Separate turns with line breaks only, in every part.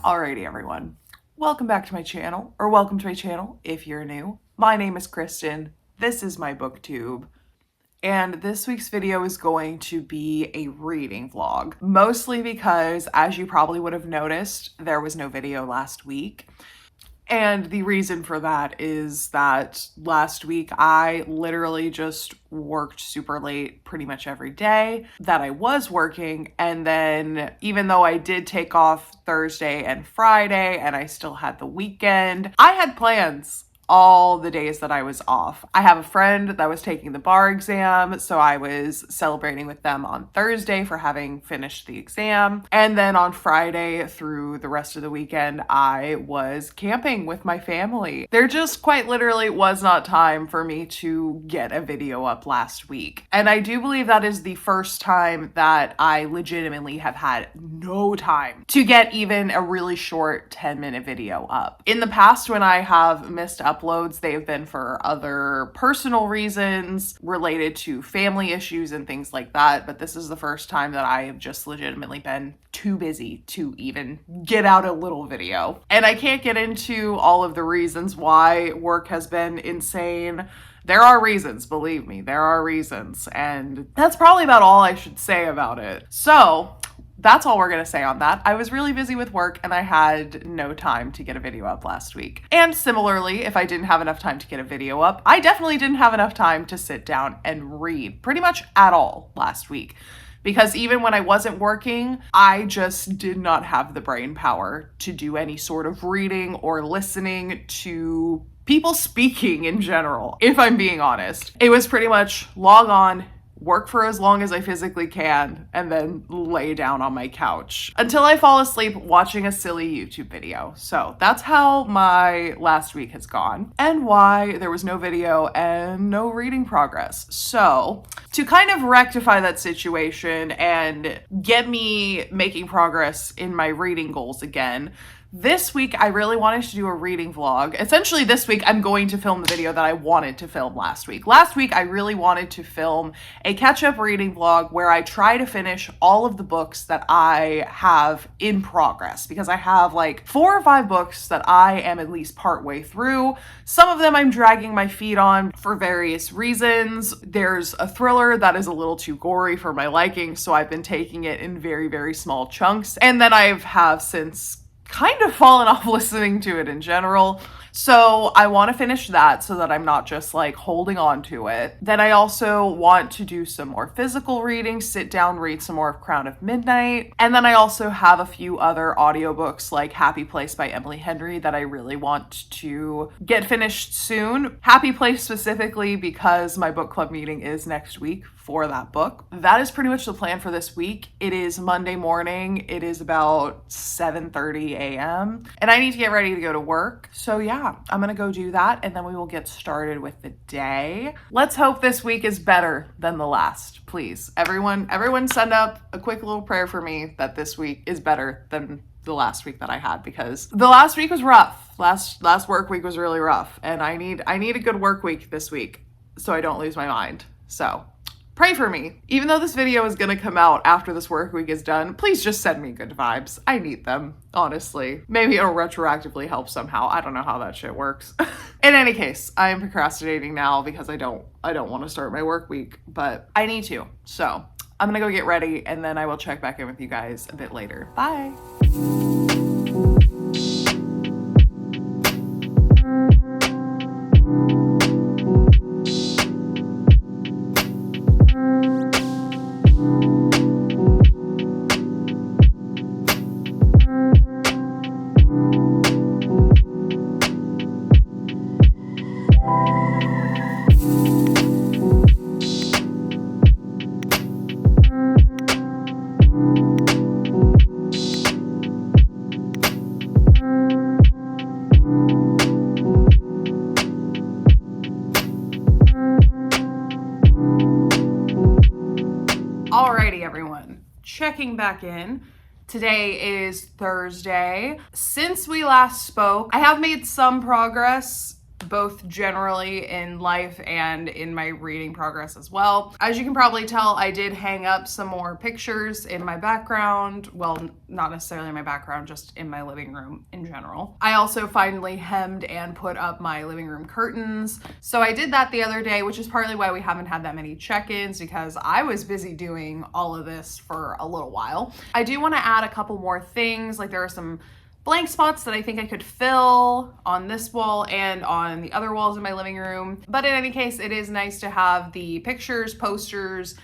Alrighty everyone, welcome back to my channel, or welcome to my channel if you're new. My name is Kristen, this is my booktube, and this week's video is going to be a reading vlog. Mostly because, as you probably would have noticed, there was no video last week. And the reason for that is that last week I literally just worked super late pretty much every day that I was working. And then even though I did take off Thursday and Friday and I still had the weekend, I had plans all the days that I was off. I have a friend that was taking the bar exam, so I was celebrating with them on Thursday for having finished the exam. And then on Friday through the rest of the weekend, I was camping with my family. There just quite literally was not time for me to get a video up last week. And I do believe that is the first time that I legitimately have had no time to get even a really short 10-minute video up. In the past, when I have missed uploads, they have been for other personal reasons related to family issues and things like that, but this is the first time that I have just legitimately been too busy to even get out a little video. And I can't get into all of the reasons why. Work has been insane. There are reasons, believe me, there are reasons, and that's probably about all I should say about it. So that's all we're gonna say on that. I was really busy with work and I had no time to get a video up last week. And similarly, if I didn't have enough time to get a video up, I definitely didn't have enough time to sit down and read pretty much at all last week. Because even when I wasn't working, I just did not have the brain power to do any sort of reading or listening to people speaking in general, if I'm being honest. It was pretty much log on, work for as long as I physically can, and then lay down on my couch until I fall asleep watching a silly YouTube video. So that's how my last week has gone and why there was no video and no reading progress. So to kind of rectify that situation and get me making progress in my reading goals again, this week, I really wanted to do a reading vlog. Essentially, this week, I'm going to film the video that I wanted to film last week. Last week, I really wanted to film a catch-up reading vlog where I try to finish all of the books that I have in progress, because I have like 4 or 5 books that I am at least partway through. Some of them I'm dragging my feet on for various reasons. There's a thriller that is a little too gory for my liking, so I've been taking it in very, very small chunks. And then I have since kind of fallen off listening to it in general. So I want to finish that so that I'm not just like holding on to it. Then I also want to do some more physical reading, sit down, read some more of Crown of Midnight. And then I also have a few other audiobooks like Happy Place by Emily Henry that I really want to get finished soon. Happy Place specifically because my book club meeting is next week for that book. That is pretty much the plan for this week. It is Monday morning. It is about 7:30 a.m. and I need to get ready to go to work. So yeah, I'm gonna go do that and then we will get started with the day. Let's hope this week is better than the last, please. Everyone send up a quick little prayer for me that this week is better than the last week that I had, because the last week was rough. Last work week was really rough, and I need a good work week this week so I don't lose my mind. So pray for me. Even though this video is gonna come out after this work week is done, please just send me good vibes. I need them, honestly. Maybe it'll retroactively help somehow. I don't know how that shit works. In any case, I am procrastinating now because I don't want to start my work week, but I need to. So I'm gonna go get ready and then I will check back in with you guys a bit later. Bye. Alrighty, everyone, checking back in. Today is Thursday. Since we last spoke, I have made some progress both generally in life and in my reading progress as well. As you can probably tell, I did hang up some more pictures in my background. Well, not necessarily in my background, just in my living room in general. I also finally hemmed and put up my living room curtains. So I did that the other day, which is partly why we haven't had that many check-ins, because I was busy doing all of this for a little while. I do want to add a couple more things. Like, there are some blank spots that I think I could fill on this wall and on the other walls in my living room. But in any case, it is nice to have the pictures, posters,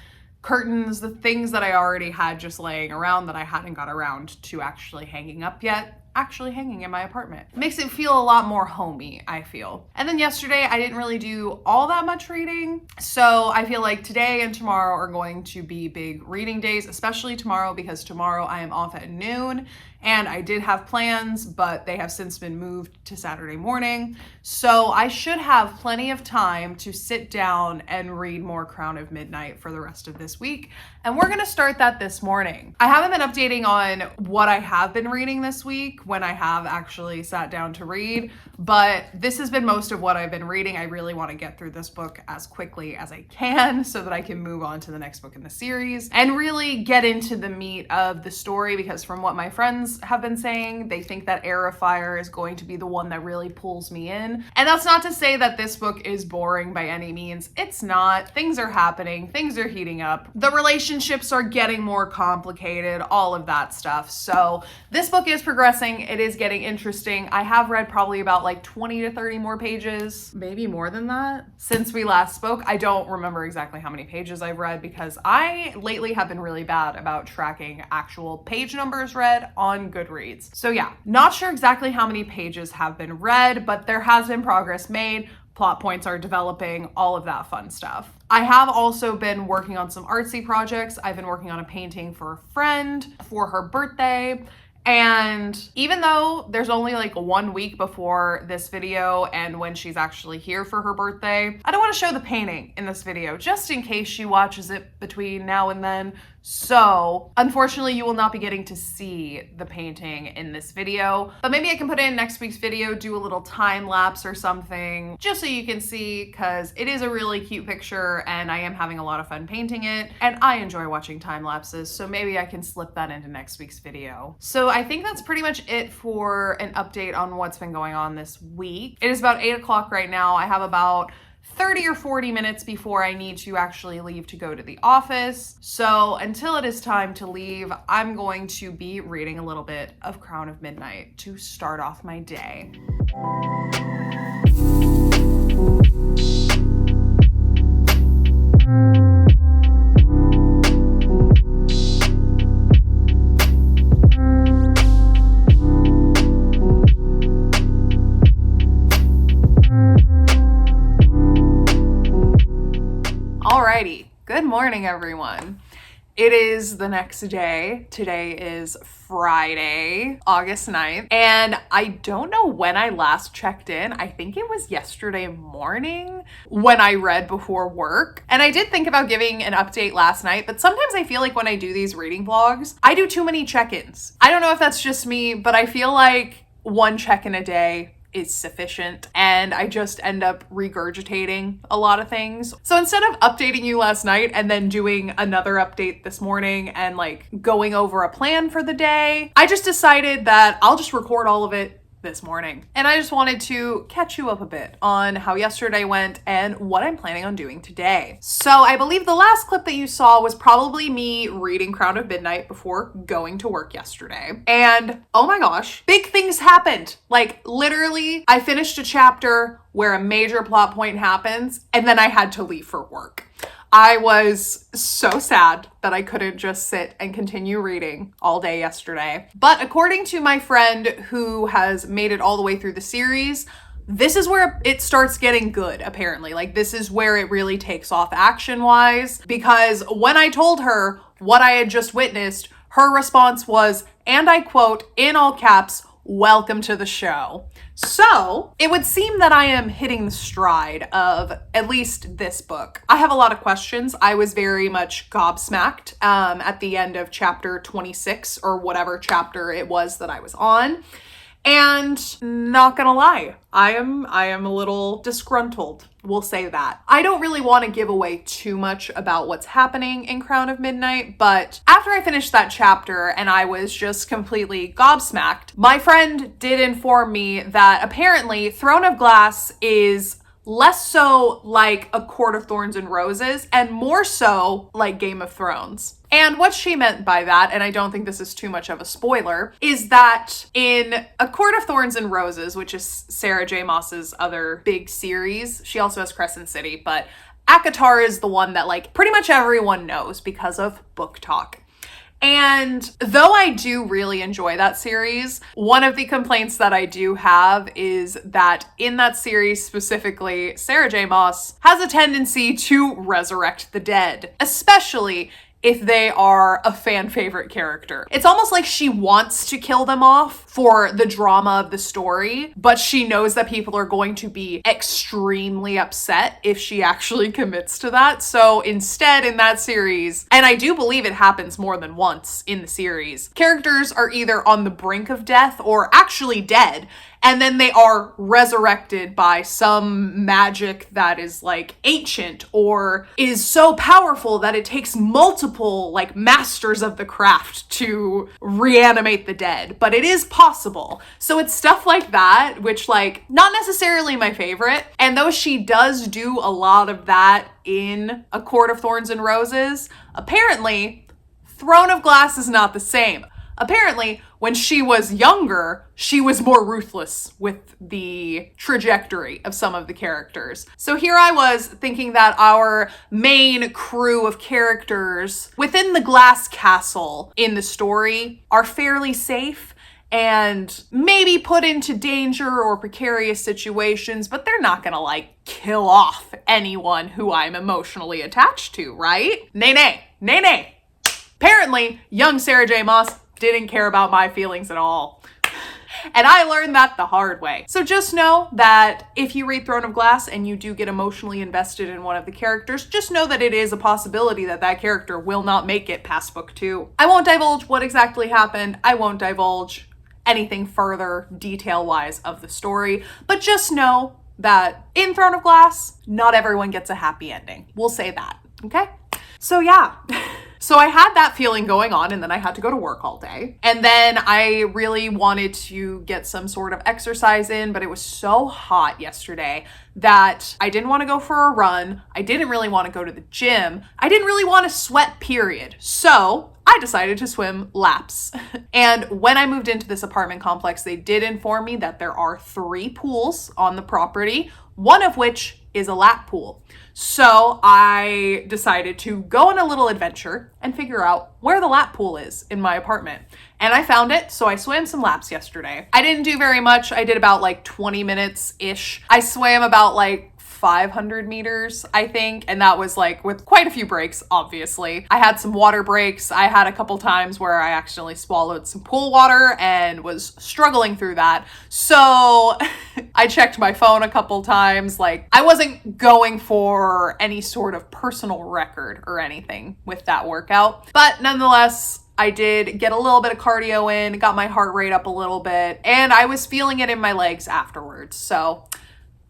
curtains, the things that I already had just laying around that I hadn't got around to actually hanging up yet, actually hanging in my apartment. It makes it feel a lot more homey, I feel. And then yesterday, I didn't really do all that much reading. So I feel like today and tomorrow are going to be big reading days, especially tomorrow, because tomorrow I am off at noon. And I did have plans, but they have since been moved to Saturday morning. So I should have plenty of time to sit down and read more Crown of Midnight for the rest of this week. And we're gonna start that this morning. I haven't been updating on what I have been reading this week when I have actually sat down to read, but this has been most of what I've been reading. I really wanna get through this book as quickly as I can so that I can move on to the next book in the series and really get into the meat of the story, because from what my friends have been saying, they think that Heir of Fire is going to be the one that really pulls me in. And that's not to say that this book is boring by any means. It's not. Things are happening. Things are heating up. The relationships are getting more complicated, all of that stuff. So this book is progressing. It is getting interesting. I have read probably about like 20 to 30 more pages, maybe more than that, since we last spoke. I don't remember exactly how many pages I've read, because I lately have been really bad about tracking actual page numbers read on Goodreads. So yeah, not sure exactly how many pages have been read, but there has been progress made. Plot points are developing, all of that fun stuff. I have also been working on some artsy projects. I've been working on a painting for a friend for her birthday. And even though there's only like 1 week before this video and when she's actually here for her birthday, I don't want to show the painting in this video just in case she watches it between now and then. So unfortunately, you will not be getting to see the painting in this video, but maybe I can put it in next week's video, do a little time lapse or something, just so you can see, because it is a really cute picture and I am having a lot of fun painting it, and I enjoy watching time lapses, so maybe I can slip that into next week's video. So I think that's pretty much it for an update on what's been going on this week. It is about 8 o'clock right now. I have about 30 or 40 minutes before I need to actually leave to go to the office. So until it is time to leave, I'm going to be reading a little bit of Crown of Midnight to start off my day. Alrighty, good morning everyone. It is the next day. Today is Friday, August 9th, and I don't know when I last checked in. I think it was yesterday morning when I read before work. And I did think about giving an update last night, but sometimes I feel like when I do these reading vlogs, I do too many check-ins. I don't know if that's just me, but I feel like one check-in a day is sufficient, and I just end up regurgitating a lot of things. So instead of updating you last night and then doing another update this morning and like going over a plan for the day, I just decided that I'll just record all of it this morning. And I just wanted to catch you up a bit on how yesterday went and what I'm planning on doing today. So I believe the last clip that you saw was probably me reading Crown of Midnight before going to work yesterday. And oh my gosh, big things happened. Like literally, I finished a chapter where a major plot point happens and then I had to leave for work. I was so sad that I couldn't just sit and continue reading all day yesterday. But according to my friend who has made it all the way through the series, this is where it starts getting good, apparently. Like, this is where it really takes off action-wise, because when I told her what I had just witnessed, her response was, and I quote, in all caps, "Welcome to the show." So it would seem that I am hitting the stride of at least this book. I have a lot of questions. I was very much gobsmacked at the end of chapter 26 or whatever chapter it was that I was on. And not gonna lie, I am a little disgruntled. We'll say that. I don't really want to give away too much about what's happening in Crown of Midnight, but after I finished that chapter and I was just completely gobsmacked, my friend did inform me that apparently Throne of Glass is less so like A Court of Thorns and Roses and more so like Game of Thrones. And what she meant by that, and I don't think this is too much of a spoiler, is that in A Court of Thorns and Roses, which is Sarah J. Maas's other big series, she also has Crescent City, but ACOTAR is the one that like pretty much everyone knows because of Book Talk. And though I do really enjoy that series, one of the complaints that I do have is that in that series specifically, Sarah J. Maas has a tendency to resurrect the dead, especially if they are a fan favorite character. It's almost like she wants to kill them off for the drama of the story, but she knows that people are going to be extremely upset if she actually commits to that. So instead in that series, and I do believe it happens more than once in the series, characters are either on the brink of death or actually dead, and then they are resurrected by some magic that is like ancient or is so powerful that it takes multiple like masters of the craft to reanimate the dead. But it is possible. So it's stuff like that, which like not necessarily my favorite. And though she does do a lot of that in A Court of Thorns and Roses, apparently Throne of Glass is not the same. Apparently, when she was younger, she was more ruthless with the trajectory of some of the characters. So here I was thinking that our main crew of characters within the glass castle in the story are fairly safe and maybe put into danger or precarious situations, but they're not gonna like kill off anyone who I'm emotionally attached to, right? Nay, nay, nay, nay. Apparently, young Sarah J. Maas didn't care about my feelings at all. And I learned that the hard way. So just know that if you read Throne of Glass and you do get emotionally invested in one of the characters, just know that it is a possibility that that character will not make it past book 2. I won't divulge what exactly happened. I won't divulge anything further detail-wise of the story, but just know that in Throne of Glass, not everyone gets a happy ending. We'll say that, okay? So yeah. So I had that feeling going on, and then I had to go to work all day. And then I really wanted to get some sort of exercise in, but it was so hot yesterday that I didn't want to go for a run. I didn't really want to go to the gym. I didn't really want to sweat, period. So I decided to swim laps. And when I moved into this apartment complex, they did inform me that there are 3 pools on the property, one of which is a lap pool. So I decided to go on a little adventure and figure out where the lap pool is in my apartment. And I found it, so I swam some laps yesterday. I didn't do very much. I did about like 20 minutes-ish. I swam about like 500 meters, I think. And that was like with quite a few breaks, obviously. I had some water breaks. I had a couple times where I accidentally swallowed some pool water and was struggling through that. So I checked my phone a couple times. Like I wasn't going for any sort of personal record or anything with that workout. But nonetheless, I did get a little bit of cardio in, got my heart rate up a little bit, and I was feeling it in my legs afterwards. So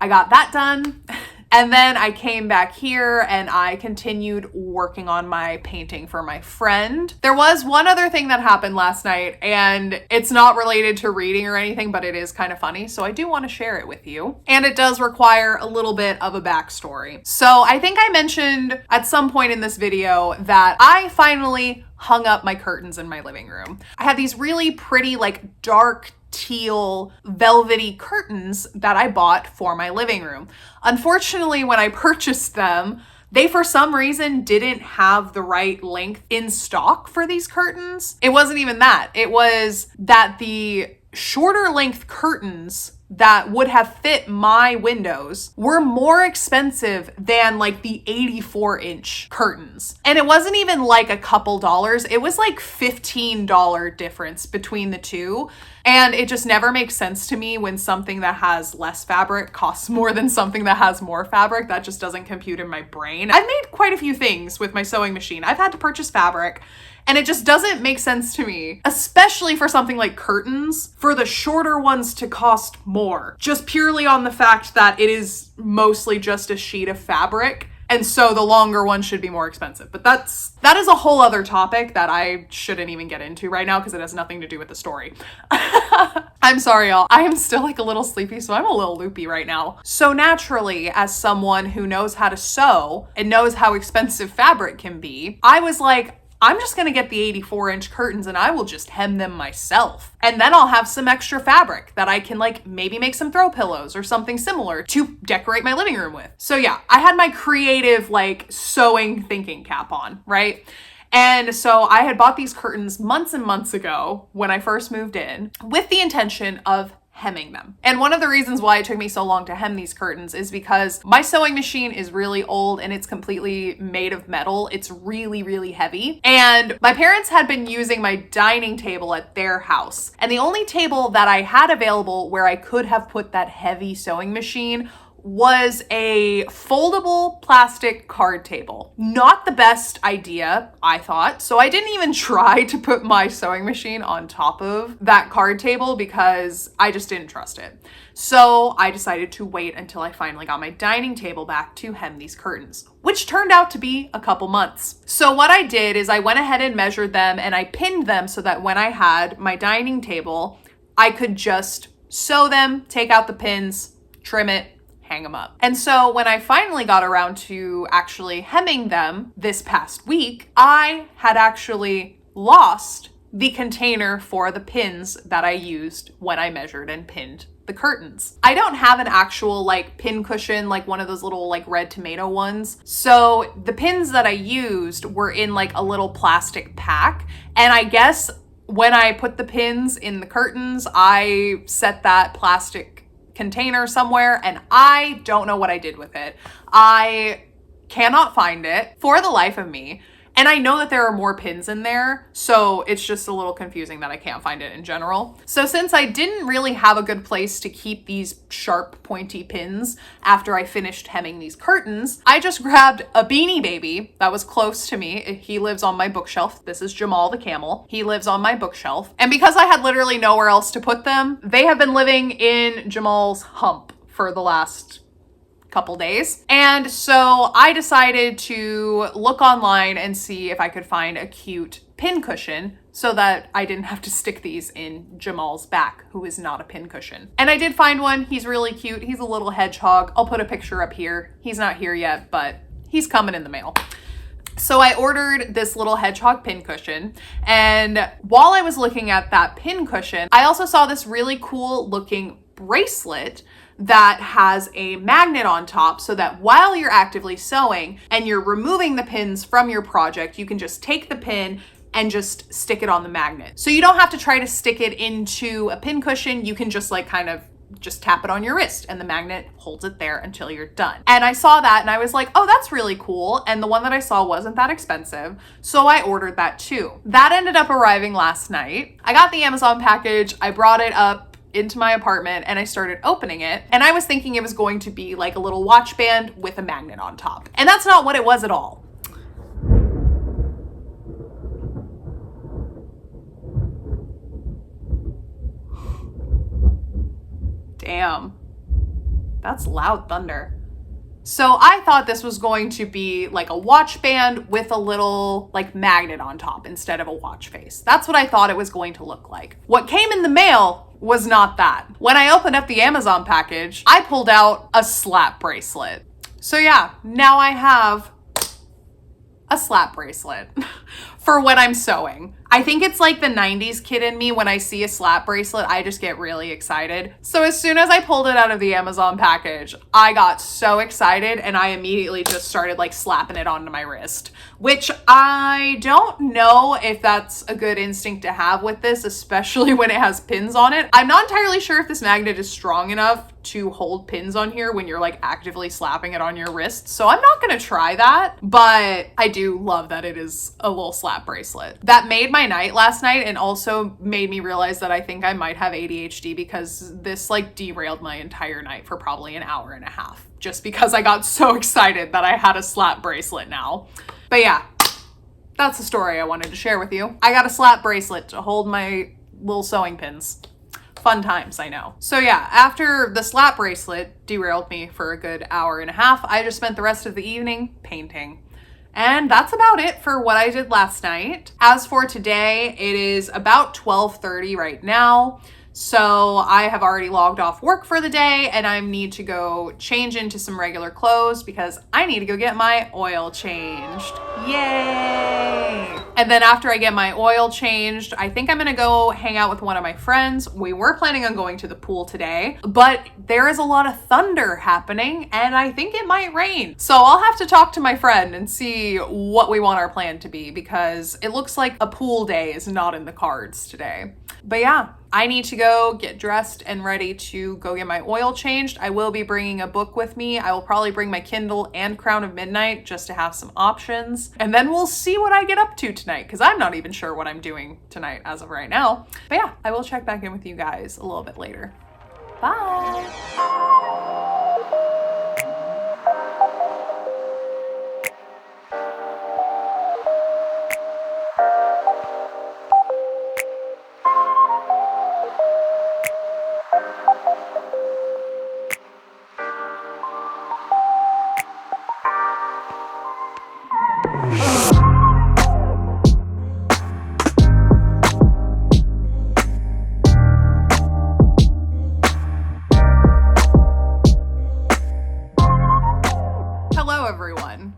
I got that done. And then I came back here and I continued working on my painting for my friend. There was one other thing that happened last night, and it's not related to reading or anything, but it is kind of funny. So I do want to share it with you. And it does require a little bit of a backstory. So I think I mentioned at some point in this video that I finally hung up my curtains in my living room. I had these really pretty, like dark teal velvety curtains that I bought for my living room. Unfortunately, when I purchased them, they for some reason didn't have the right length in stock for these curtains. It wasn't even that. It was that the shorter length curtains that would have fit my windows were more expensive than like the 84-inch curtains. And it wasn't even like a couple dollars. It was like $15 difference between the two. And it just never makes sense to me when something that has less fabric costs more than something that has more fabric. That just doesn't compute in my brain. I've made quite a few things with my sewing machine. I've had to purchase fabric, and it just doesn't make sense to me, especially for something like curtains, for the shorter ones to cost more, just purely on the fact that it is mostly just a sheet of fabric. And so the longer one should be more expensive. But that is a whole other topic that I shouldn't even get into right now because it has nothing to do with the story. I'm sorry, y'all. I am still like a little sleepy, so I'm a little loopy right now. So naturally, as someone who knows how to sew and knows how expensive fabric can be, I was like, I'm just gonna get the 84-inch curtains and I will just hem them myself. And then I'll have some extra fabric that I can like maybe make some throw pillows or something similar to decorate my living room with. So yeah, I had my creative like sewing thinking cap on, right? And so I had bought these curtains months and months ago when I first moved in with the intention of hemming them. And one of the reasons why it took me so long to hem these curtains is because my sewing machine is really old and it's completely made of metal. It's really, really heavy. And my parents had been using my dining table at their house. And the only table that I had available where I could have put that heavy sewing machine was a foldable plastic card table. Not the best idea, I thought. So I didn't even try to put my sewing machine on top of that card table because I just didn't trust it. So I decided to wait until I finally got my dining table back to hem these curtains, which turned out to be a couple months. So what I did is I went ahead and measured them and I pinned them so that when I had my dining table, I could just sew them, take out the pins, trim it, hang them up. And so when I finally got around to actually hemming them this past week, I had actually lost the container for the pins that I used when I measured and pinned the curtains. I don't have an actual like pin cushion, like one of those little like red tomato ones. So the pins that I used were in like a little plastic pack. And I guess when I put the pins in the curtains, I set that plastic container somewhere and I don't know what I did with it. I cannot find it for the life of me. And I know that there are more pins in there, so it's just a little confusing that I can't find it in general. So since I didn't really have a good place to keep these sharp, pointy pins after I finished hemming these curtains, I just grabbed a Beanie Baby that was close to me. He lives on my bookshelf. This is Jamal the camel. He lives on my bookshelf. And because I had literally nowhere else to put them, they have been living in Jamal's hump for the last couple days. And so I decided to look online and see if I could find a cute pin cushion so that I didn't have to stick these in Jamal's back, who is not a pin cushion. And I did find one. He's really cute. He's a little hedgehog. I'll put a picture up here. He's not here yet, but he's coming in the mail. So I ordered this little hedgehog pin cushion, and while I was looking at that pin cushion, I also saw this really cool looking bracelet that has a magnet on top so that while you're actively sewing and you're removing the pins from your project, you can just take the pin and just stick it on the magnet. So you don't have to try to stick it into a pin cushion. You can just like kind of just tap it on your wrist and the magnet holds it there until you're done. And I saw that and I was like, oh, that's really cool. And the one that I saw wasn't that expensive. So I ordered that too. That ended up arriving last night. I got the Amazon package. I brought it up into my apartment and I started opening it. And I was thinking it was going to be like a little watch band with a magnet on top. And that's not what it was at all. Damn, that's loud thunder. So I thought this was going to be like a watch band with a little like magnet on top instead of a watch face. That's what I thought it was going to look like. What came in the mail was not that. When I opened up the Amazon package, I pulled out a slap bracelet. So yeah, now I have a slap bracelet for when I'm sewing. I think it's like the 90s kid in me. When I see a slap bracelet, I just get really excited. So as soon as I pulled it out of the Amazon package, I got so excited and I immediately just started like slapping it onto my wrist, which I don't know if that's a good instinct to have with this, especially when it has pins on it. I'm not entirely sure if this magnet is strong enough to hold pins on here when you're like actively slapping it on your wrist. So I'm not gonna try that, but I do love that it is a little slap bracelet. That made my night last night and also made me realize that I think I might have ADHD because this like derailed my entire night for probably an hour and a half just because I got so excited that I had a slap bracelet now. But yeah, that's the story I wanted to share with you. I got a slap bracelet to hold my little sewing pins. Fun times, I know. So yeah, after the slap bracelet derailed me for a good hour and a half, I just spent the rest of the evening painting. And that's about it for what I did last night. As for today, it is about 12:30 right now. So I have already logged off work for the day and I need to go change into some regular clothes because I need to go get my oil changed. Yay! And then after I get my oil changed, I think I'm gonna go hang out with one of my friends. We were planning on going to the pool today, but there is a lot of thunder happening and I think it might rain. So I'll have to talk to my friend and see what we want our plan to be because it looks like a pool day is not in the cards today. But yeah, I need to go get dressed and ready to go get my oil changed. I will be bringing a book with me. I will probably bring my Kindle and Crown of Midnight just to have some options. And then we'll see what I get up to tonight because I'm not even sure what I'm doing tonight as of right now. But yeah, I will check back in with you guys a little bit later. Bye.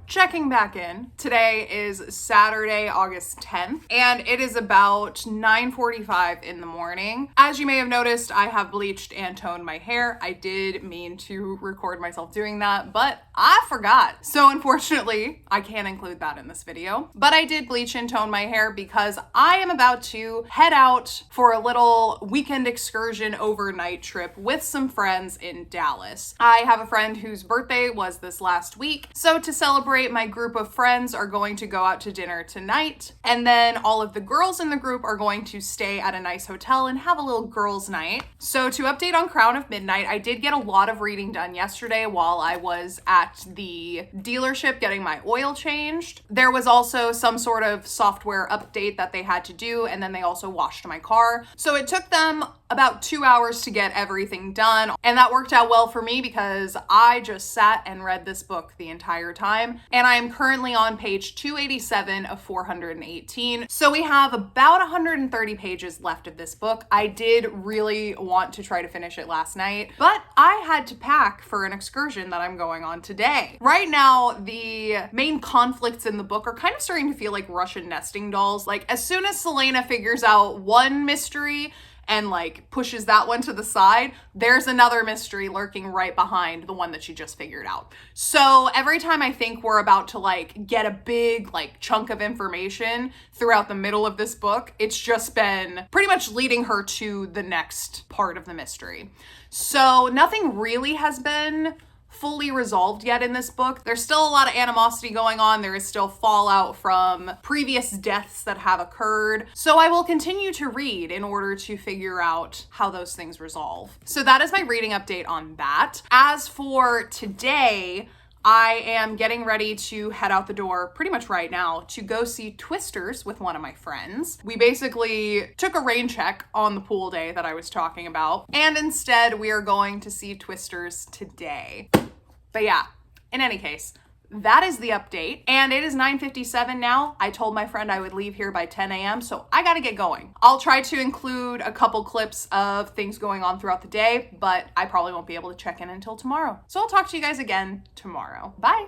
Checking back in. Today is Saturday, August 10th, and it is about 9:45 in the morning. As you may have noticed, I have bleached and toned my hair. I did mean to record myself doing that, but I forgot. So unfortunately, I can't include that in this video, but I did bleach and tone my hair because I am about to head out for a little weekend excursion overnight trip with some friends in Dallas. I have a friend whose birthday was this last week, so to celebrate, my group of friends are going to go out to dinner tonight, and then all of the girls in the group are going to stay at a nice hotel and have a little girls' night. So to update on Crown of Midnight, I did get a lot of reading done yesterday while I was at the dealership getting my oil changed. There was also some sort of software update that they had to do, and then they also washed my car. So it took them about 2 hours to get everything done, and that worked out well for me because I just sat and read this book the entire time, and I am currently on page 287 of 418. So we have about 130 pages left of this book. I did really want to try to finish it last night, but I had to pack for an excursion that I'm going on today. Right now, the main conflicts in the book are kind of starting to feel like Russian nesting dolls. Like as soon as Selena figures out one mystery and like pushes that one to the side, there's another mystery lurking right behind the one that she just figured out. So every time I think we're about to like get a big like chunk of information throughout the middle of this book, it's just been pretty much leading her to the next part of the mystery. So nothing really has been fully resolved yet in this book. There's still a lot of animosity going on. There is still fallout from previous deaths that have occurred. So I will continue to read in order to figure out how those things resolve. So that is my reading update on that. As for today, I am getting ready to head out the door pretty much right now to go see Twisters with one of my friends. We basically took a rain check on the pool day that I was talking about, and instead we are going to see Twisters today. But yeah, in any case, that is the update, and it is 9:57 now. I told my friend I would leave here by 10 a.m., so I gotta get going. I'll try to include a couple clips of things going on throughout the day, but I probably won't be able to check in until tomorrow. So I'll talk to you guys again tomorrow. Bye.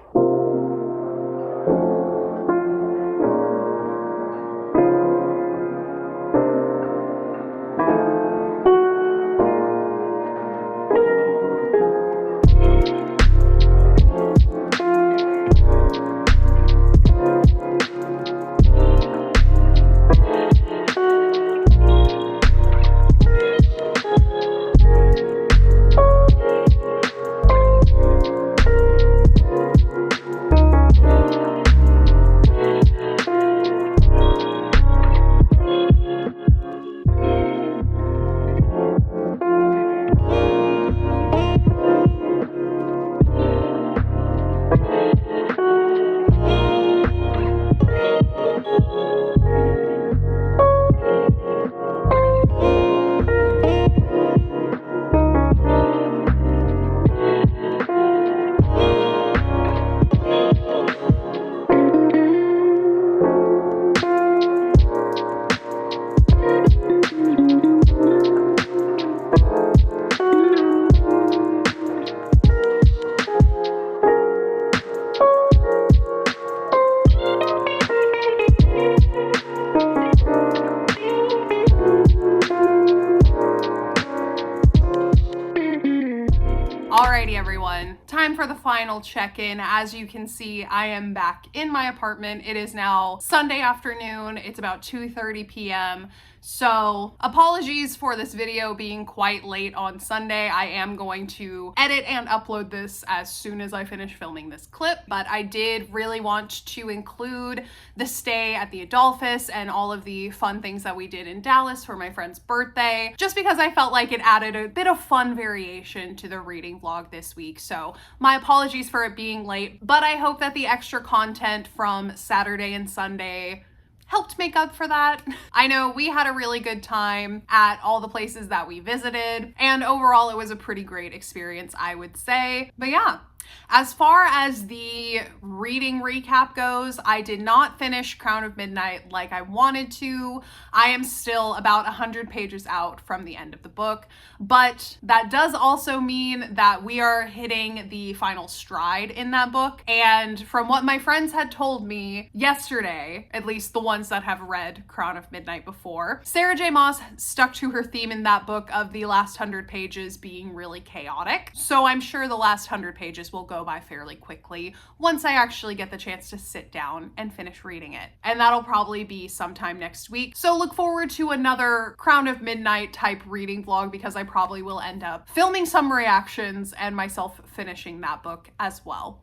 final check-in. As you can see, I am back in my apartment. It is now Sunday afternoon. It's about 2:30 p.m. So apologies for this video being quite late on Sunday. I am going to edit and upload this as soon as I finish filming this clip, but I did really want to include the stay at the Adolphus and all of the fun things that we did in Dallas for my friend's birthday, just because I felt like it added a bit of fun variation to the reading vlog this week. So my apologies for it being late, but I hope that the extra content from Saturday and Sunday helped make up for that. I know we had a really good time at all the places that we visited, and overall it was a pretty great experience, I would say. But yeah, as far as the reading recap goes, I did not finish Crown of Midnight like I wanted to. I am still about 100 pages out from the end of the book, but that does also mean that we are hitting the final stride in that book. And from what my friends had told me yesterday, at least the ones that have read Crown of Midnight before, Sarah J. Maas stuck to her theme in that book of the last 100 pages being really chaotic. So I'm sure the last 100 pages will go by fairly quickly once I actually get the chance to sit down and finish reading it. And that'll probably be sometime next week. So look forward to another Crown of Midnight type reading vlog, because I probably will end up filming some reactions and myself finishing that book as well.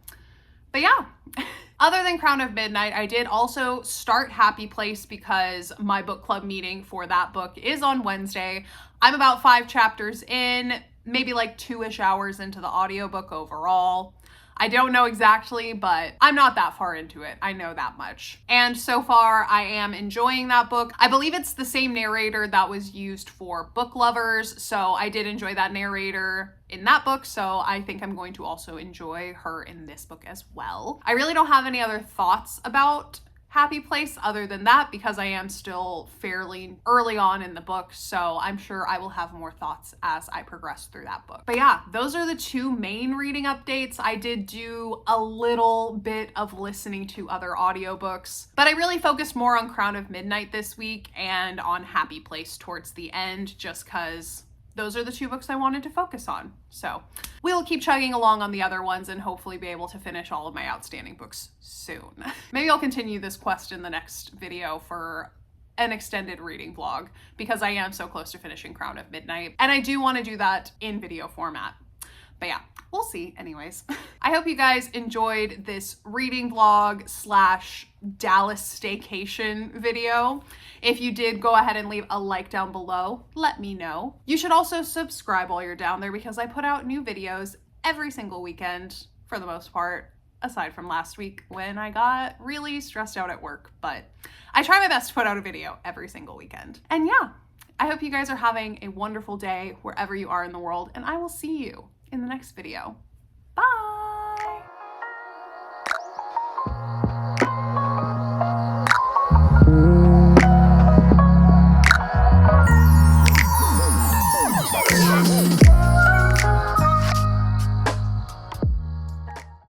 But yeah, other than Crown of Midnight, I did also start Happy Place because my book club meeting for that book is on Wednesday. I'm about 5 chapters in, maybe like 2-ish hours into the audiobook overall. I don't know exactly, but I'm not that far into it. I know that much. And so far, I am enjoying that book. I believe it's the same narrator that was used for Book Lovers, so I did enjoy that narrator in that book, so I think I'm going to also enjoy her in this book as well. I really don't have any other thoughts about Happy Place other than that, because I am still fairly early on in the book, so I'm sure I will have more thoughts as I progress through that book. But yeah, those are the 2 main reading updates. I did do a little bit of listening to other audiobooks, but I really focused more on Crown of Midnight this week and on Happy Place towards the end, just because those are the 2 books I wanted to focus on. So we'll keep chugging along on the other ones and hopefully be able to finish all of my outstanding books soon. Maybe I'll continue this quest in the next video for an extended reading vlog, because I am so close to finishing Crown of Midnight, and I do want to do that in video format. But yeah, we'll see anyways. I hope you guys enjoyed this reading vlog / Dallas Staycation video. If you did, go ahead and leave a like down below. Let me know. You should also subscribe while you're down there, because I put out new videos every single weekend for the most part, aside from last week when I got really stressed out at work. But I try my best to put out a video every single weekend. And yeah, I hope you guys are having a wonderful day wherever you are in the world, and I will see you in the next video.